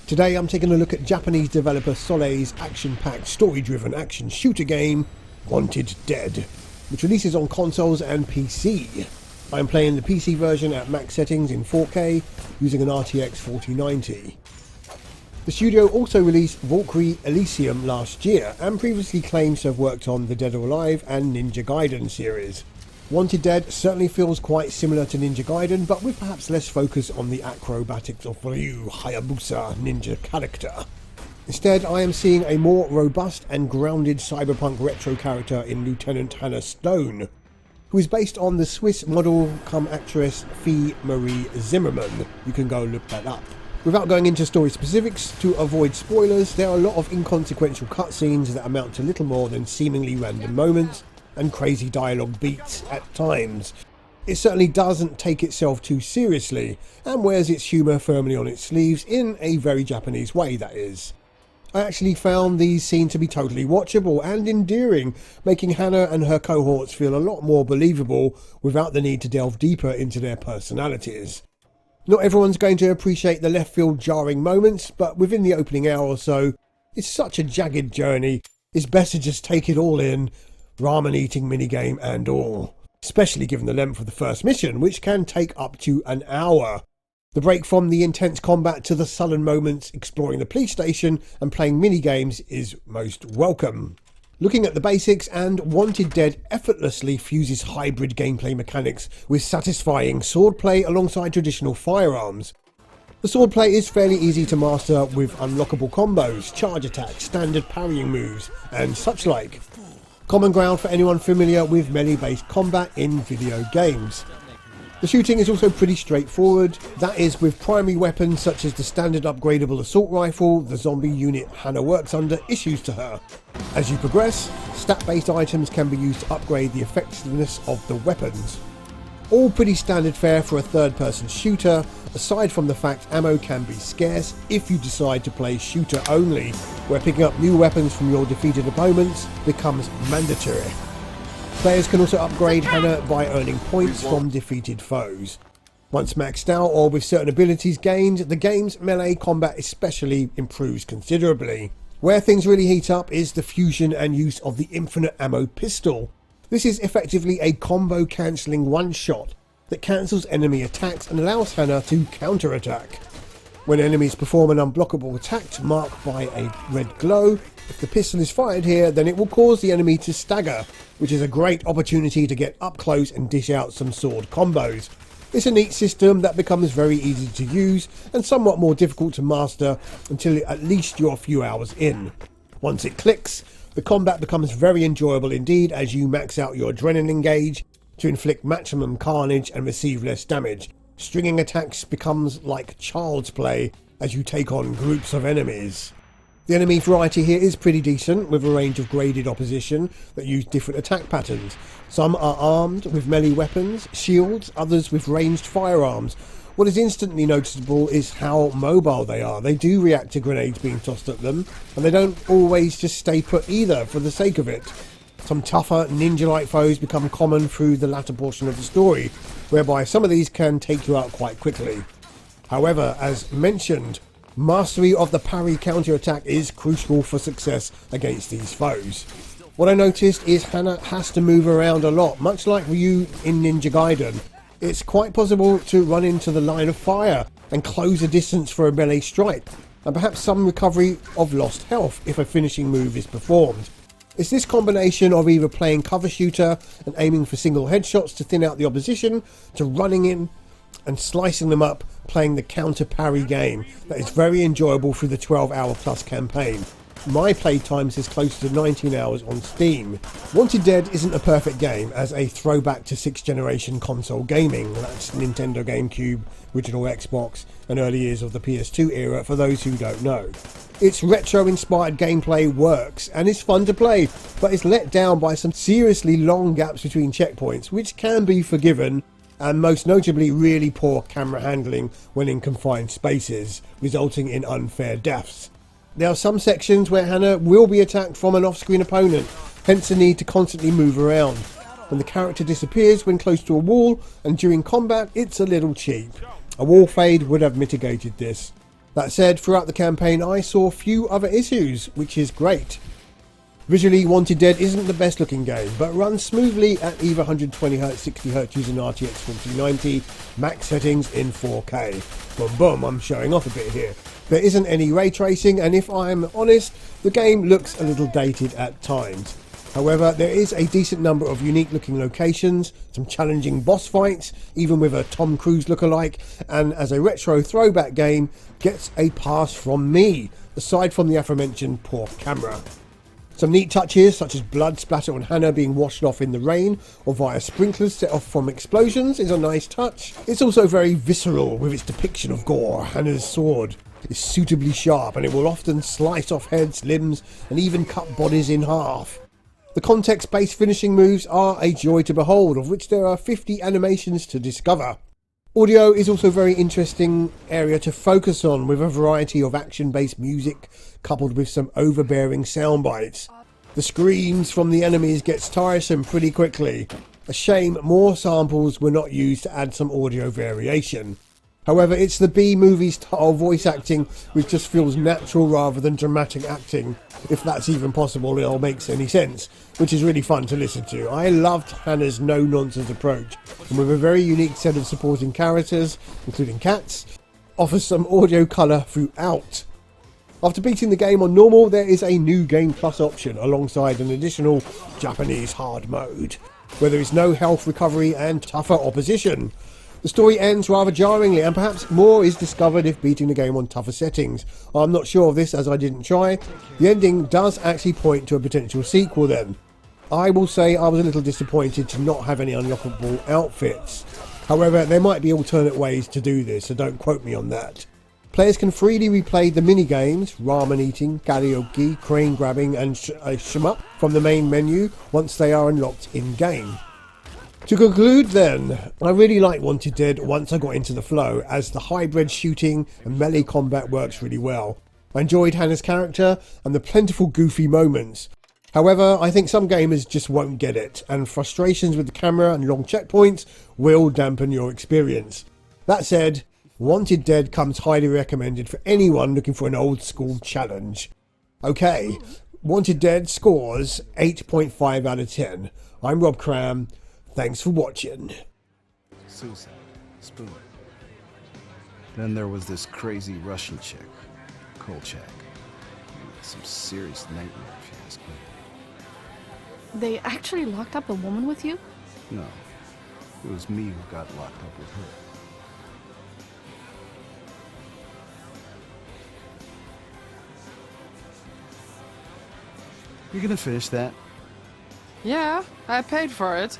Today I'm taking a look at Japanese developer Solei's action-packed, story-driven action shooter game, Wanted Dead, which releases on consoles and PC. I'm playing the PC version at max settings in 4K using an RTX 4090. The studio also released Valkyrie Elysium last year and previously claims to have worked on the Dead or Alive and Ninja Gaiden series. Wanted Dead certainly feels quite similar to Ninja Gaiden, but with perhaps less focus on the acrobatics of Ryu Hayabusa ninja character. Instead, I am seeing a more robust and grounded cyberpunk retro character in Lieutenant Hannah Stone, who is based on the Swiss model cum actress Fee Marie Zimmermann. You can go look that up. Without going into story specifics, to avoid spoilers, there are a lot of inconsequential cutscenes that amount to little more than seemingly random moments and crazy dialogue beats at times. It certainly doesn't take itself too seriously, and wears its humour firmly on its sleeves in a very Japanese way, that is. I actually found these scenes to be totally watchable and endearing, making Hannah and her cohorts feel a lot more believable without the need to delve deeper into their personalities. Not everyone's going to appreciate the left field jarring moments, but within the opening hour or so, it's such a jagged journey, it's best to just take it all in, ramen eating minigame and all. Especially given the length of the first mission, which can take up to an hour. The break from the intense combat to the sullen moments exploring the police station and playing minigames is most welcome. Looking at the basics, and Wanted Dead effortlessly fuses hybrid gameplay mechanics with satisfying swordplay alongside traditional firearms. The swordplay is fairly easy to master with unlockable combos, charge attacks, standard parrying moves and such like. Common ground for anyone familiar with melee-based combat in video games. The shooting is also pretty straightforward, that is with primary weapons such as the standard upgradable assault rifle the zombie unit Hannah works under issues to her. As you progress, stat-based items can be used to upgrade the effectiveness of the weapons. All pretty standard fare for a third-person shooter, aside from the fact ammo can be scarce if you decide to play shooter only, where picking up new weapons from your defeated opponents becomes mandatory. Players can also upgrade Hannah by earning points from defeated foes. Once maxed out or with certain abilities gained, the game's melee combat especially improves considerably. Where things really heat up is the fusion and use of the infinite ammo pistol. This is effectively a combo cancelling one-shot that cancels enemy attacks and allows Hannah to counter-attack. When enemies perform an unblockable attack marked by a red glow, if the pistol is fired here, then it will cause the enemy to stagger, which is a great opportunity to get up close and dish out some sword combos. It's a neat system that becomes very easy to use and somewhat more difficult to master until at least you're a few hours in. Once it clicks, the combat becomes very enjoyable indeed as you max out your adrenaline gauge to inflict maximum carnage and receive less damage. Stringing attacks becomes like child's play as you take on groups of enemies. The enemy variety here is pretty decent, with a range of graded opposition that use different attack patterns. Some are armed with melee weapons, shields, others with ranged firearms. What is instantly noticeable is how mobile they are. They do react to grenades being tossed at them, and they don't always just stay put either for the sake of it. Some tougher ninja-like foes become common through the latter portion of the story, whereby some of these can take you out quite quickly. However, as mentioned, mastery of the parry counter-attack is crucial for success against these foes. What I noticed is Hannah has to move around a lot, much like Ryu in Ninja Gaiden. It's quite possible to run into the line of fire and close a distance for a melee strike, and perhaps some recovery of lost health if a finishing move is performed. It's this combination of either playing cover shooter and aiming for single headshots to thin out the opposition, to running in and slicing them up, playing the counter parry game that is very enjoyable through the 12-hour plus campaign. My play times is close to 19 hours on Steam. Wanted Dead isn't a perfect game as a throwback to 6th generation console gaming, that's Nintendo GameCube, original Xbox and early years of the PS2 era for those who don't know. Its retro inspired gameplay works and is fun to play, but it's let down by some seriously long gaps between checkpoints, which can be forgiven, and most notably really poor camera handling when in confined spaces, resulting in unfair deaths. There are some sections where Hannah will be attacked from an off-screen opponent, hence the need to constantly move around. When the character disappears when close to a wall, and during combat it's a little cheap. A wall fade would have mitigated this. That said, throughout the campaign I saw few other issues, which is great. Visually, Wanted Dead isn't the best looking game, but runs smoothly at either 120Hz, 60Hz using RTX 4090, max settings in 4K. Boom boom, I'm showing off a bit here. There isn't any ray tracing, and if I'm honest, the game looks a little dated at times. However, there is a decent number of unique looking locations, some challenging boss fights, even with a Tom Cruise lookalike, and as a retro throwback game, gets a pass from me, aside from the aforementioned poor camera. Some neat touches, such as blood splatter on Hannah being washed off in the rain, or via sprinklers set off from explosions, is a nice touch. It's also very visceral with its depiction of gore. Hannah's sword is suitably sharp, and it will often slice off heads, limbs, and even cut bodies in half. The context-based finishing moves are a joy to behold, of which there are 50 animations to discover. Audio is also a very interesting area to focus on, with a variety of action-based music coupled with some overbearing sound bites. The screams from the enemies gets tiresome pretty quickly. A shame more samples were not used to add some audio variation. However, it's the B-movie style voice acting which just feels natural rather than dramatic acting, if that's even possible or makes any sense, which is really fun to listen to. I loved Hannah's no-nonsense approach, and with a very unique set of supporting characters, including cats, offers some audio colour throughout. After beating the game on normal, there is a new Game Plus option alongside an additional Japanese hard mode, where there is no health recovery and tougher opposition. The story ends rather jarringly, and perhaps more is discovered if beating the game on tougher settings. I'm not sure of this as I didn't try. The ending does actually point to a potential sequel then. I will say I was a little disappointed to not have any unlockable outfits. However, there might be alternate ways to do this, so don't quote me on that. Players can freely replay the mini-games, ramen eating, karaoke, crane grabbing and shmup from the main menu once they are unlocked in-game. To conclude then, I really liked Wanted Dead once I got into the flow, as the hybrid shooting and melee combat works really well. I enjoyed Hannah's character and the plentiful goofy moments. However, I think some gamers just won't get it, and frustrations with the camera and long checkpoints will dampen your experience. That said, Wanted Dead comes highly recommended for anyone looking for an old school challenge. Okay, Wanted Dead scores 8.5 out of 10. I'm Rob Cram. Thanks for watching. Suicide. Spoon. Then there was this crazy Russian chick, Kolchak. Some serious nightmare, if you ask me. They actually locked up a woman with you? No. It was me who got locked up with her. You gonna finish that? Yeah, I paid for it.